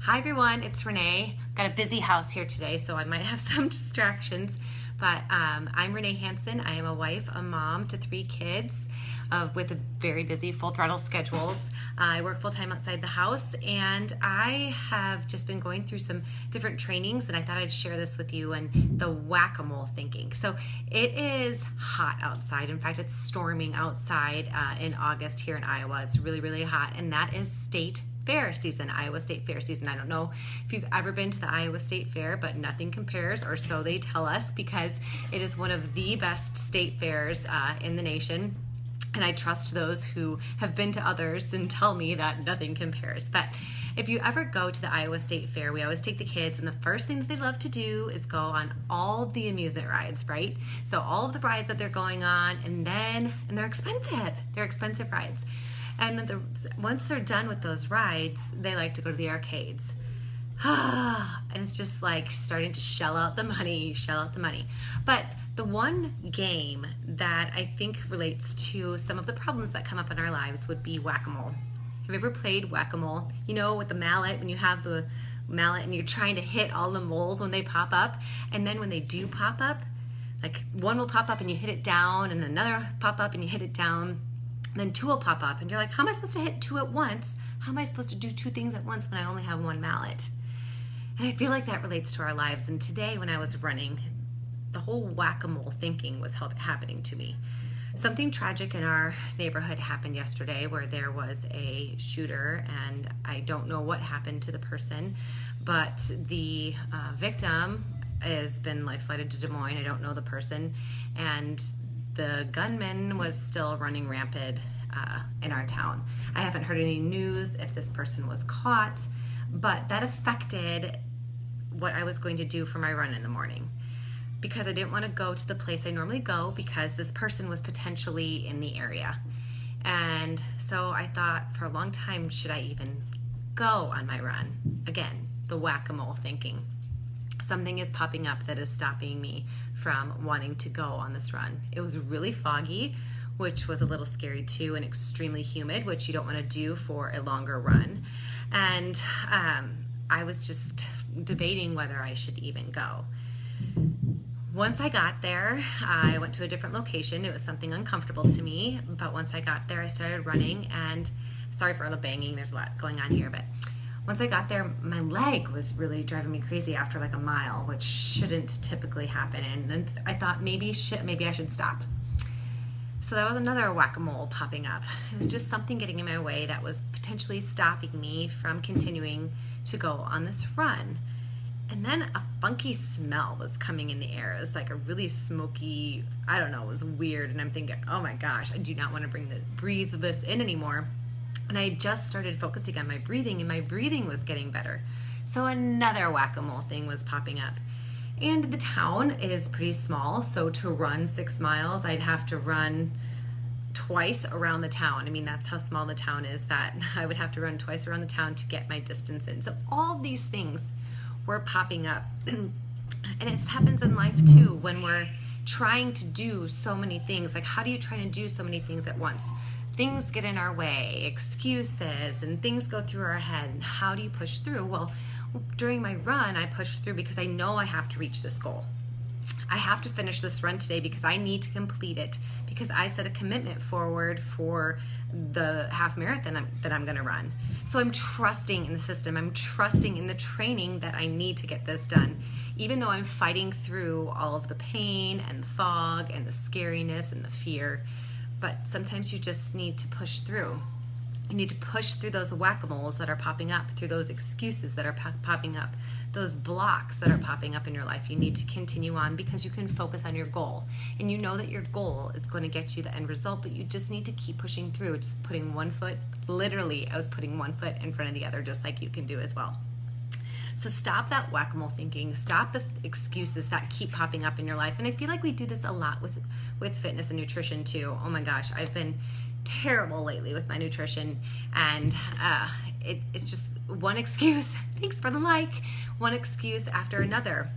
Hi everyone, it's Renee. Got a busy house here today, so I might have some distractions. But I'm Renee Hansen. I am a wife, a mom to 3 kids with a very busy full throttle schedules. I work full time outside the house, and I have just been going through some different trainings, and I thought I'd share this with you and the whack-a-mole thinking. So it is hot outside. In fact, it's storming outside in August here in Iowa. It's really, really hot, and that is state fair season, Iowa State Fair season. I don't know if you've ever been to the Iowa State Fair, but nothing compares, or so they tell us, because it is one of the best state fairs in the nation. And I trust those who have been to others and tell me that nothing compares. But if you ever go to the Iowa State Fair, we always take the kids, and the first thing that they love to do is go on all of the amusement rides, right? So all of the rides that they're going on, and they're expensive. They're expensive rides. And then once they're done with those rides, they like to go to the arcades. And it's just like starting to shell out the money. But the one game that I think relates to some of the problems that come up in our lives would be whack-a-mole. Have you ever played whack-a-mole? You know, with the mallet, when you have the mallet and you're trying to hit all the moles when they pop up. And then when they do pop up, like one will pop up and you hit it down, and another pop up and you hit it down. Then 2 will pop up, and you're like, how am I supposed to hit 2 at once? How am I supposed to do 2 things at once when I only have 1 mallet? And I feel like that relates to our lives. And today when I was running, the whole whack-a-mole thinking was happening to me. Something tragic in our neighborhood happened yesterday, where there was a shooter, and I don't know what happened to the person, but the victim has been life-flighted to Des Moines. I don't know the person, and the gunman was still running rampant in our town. I haven't heard any news if this person was caught, but that affected what I was going to do for my run in the morning, because I didn't want to go to the place I normally go because this person was potentially in the area. And so I thought for a long time, should I even go on my run? Again, the whack-a-mole thinking. Something is popping up that is stopping me from wanting to go on this run. It was really foggy, which was a little scary too, and extremely humid, which you don't want to do for a longer run. And I was just debating whether I should even go. Once I got there, I went to a different location. It was something uncomfortable to me, but once I got there, I started running, and sorry for all the banging, there's a lot going on here, but once I got there, my leg was really driving me crazy after like a mile, which shouldn't typically happen. And then I thought maybe I should stop. So that was another whack-a-mole popping up. It was just something getting in my way that was potentially stopping me from continuing to go on this run. And then a funky smell was coming in the air. It was like a really smoky, I don't know, it was weird. And I'm thinking, oh my gosh, I do not want to breathe this in anymore. And I just started focusing on my breathing, and my breathing was getting better. So another whack-a-mole thing was popping up. And the town is pretty small, so to run 6 miles, I'd have to run twice around the town. I mean, that's how small the town is, that I would have to run twice around the town to get my distance in. So all these things were popping up. And it happens in life too, when we're trying to do so many things. Like, how do you try to do so many things at once? Things get in our way, excuses, and things go through our head. And how do you push through? Well, during my run, I pushed through because I know I have to reach this goal. I have to finish this run today because I need to complete it, because I set a commitment forward for the half marathon that I'm going to run. So I'm trusting in the system. I'm trusting in the training that I need to get this done, even though I'm fighting through all of the pain and the fog and the scariness and the fear. But sometimes you just need to push through. You need to push through those whack-a-moles that are popping up, through those excuses that are popping up, those blocks that are popping up in your life. You need to continue on because you can focus on your goal. And you know that your goal is going to get you the end result, but you just need to keep pushing through, just putting one foot, literally, I was putting one foot in front of the other, just like you can do as well. So stop that whack-a-mole thinking. Stop the excuses that keep popping up in your life. And I feel like we do this a lot with fitness and nutrition too. Oh my gosh, I've been terrible lately with my nutrition, and it's just one excuse. Thanks for the like. One excuse after another.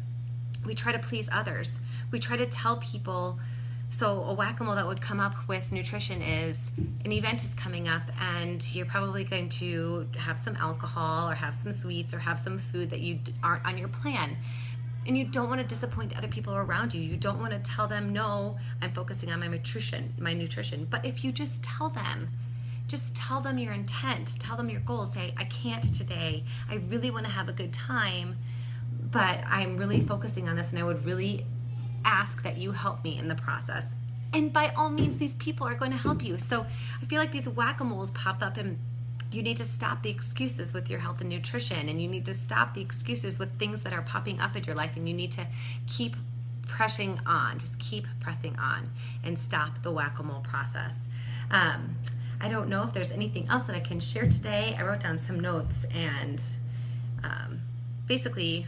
We try to please others. We try to tell people So a whack-a-mole that would come up with nutrition is an event is coming up and you're probably going to have some alcohol or have some sweets or have some food that you aren't on your plan. And you don't want to disappoint the other people around you. You don't want to tell them, no, I'm focusing on my nutrition. But if you just tell them your intent, tell them your goals, say, I can't today. I really want to have a good time, but I'm really focusing on this and I would really ask that you help me in the process. And by all means, these people are going to help you. So I feel like these whack-a-moles pop up and you need to stop the excuses with your health and nutrition, and you need to stop the excuses with things that are popping up in your life, and you need to keep pressing on, just keep pressing on and stop the whack-a-mole process. I don't know if there's anything else that I can share today. I wrote down some notes, and basically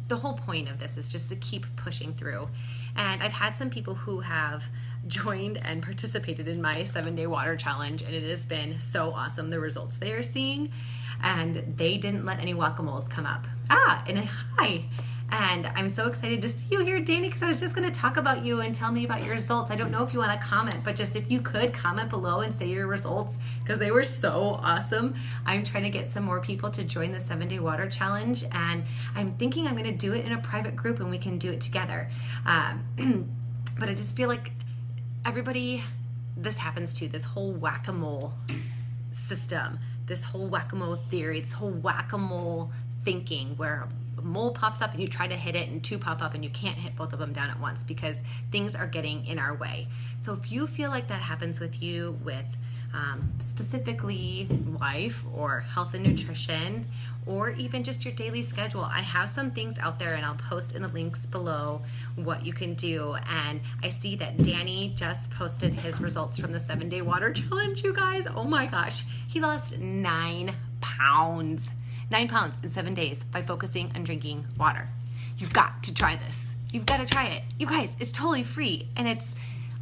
the whole point of this is just to keep pushing through. And I've had some people who have joined and participated in my 7-day water challenge, and it has been so awesome, the results they are seeing. And they didn't let any whack-a-moles come up. And hi. And I'm so excited to see you here, Danny, because I was just going to talk about you and tell me about your results. I don't know if you want to comment, but just if you could comment below and say your results, because they were so awesome. I'm trying to get some more people to join the 7-day water challenge, and I'm thinking I'm going to do it in a private group and we can do it together. But I just feel like everybody this happens to, this whole whack-a-mole system, this whole whack-a-mole theory, this whole whack-a-mole thinking where a mole pops up and you try to hit it and two pop up and you can't hit both of them down at once because things are getting in our way. So if you feel like that happens with you with specifically life or health and nutrition, or even just your daily schedule, I have some things out there and I'll post in the links below what you can do. And I see that Danny just posted his results from the 7-day water challenge, you guys. Oh my gosh, he lost 9 pounds. 9 pounds in 7 days by focusing on drinking water. You've got to try this. You've got to try it. You guys, it's totally free and it's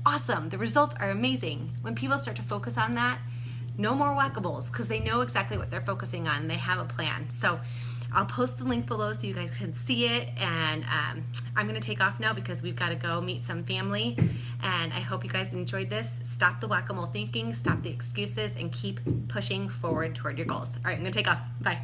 awesome. The results are amazing. When people start to focus on that, no more whack-a-moles because they know exactly what they're focusing on. They have a plan. So I'll post the link below so you guys can see it. And I'm going to take off now because we've got to go meet some family. And I hope you guys enjoyed this. Stop the whack-a-mole thinking, stop the excuses, and keep pushing forward toward your goals. All right, I'm going to take off. Bye.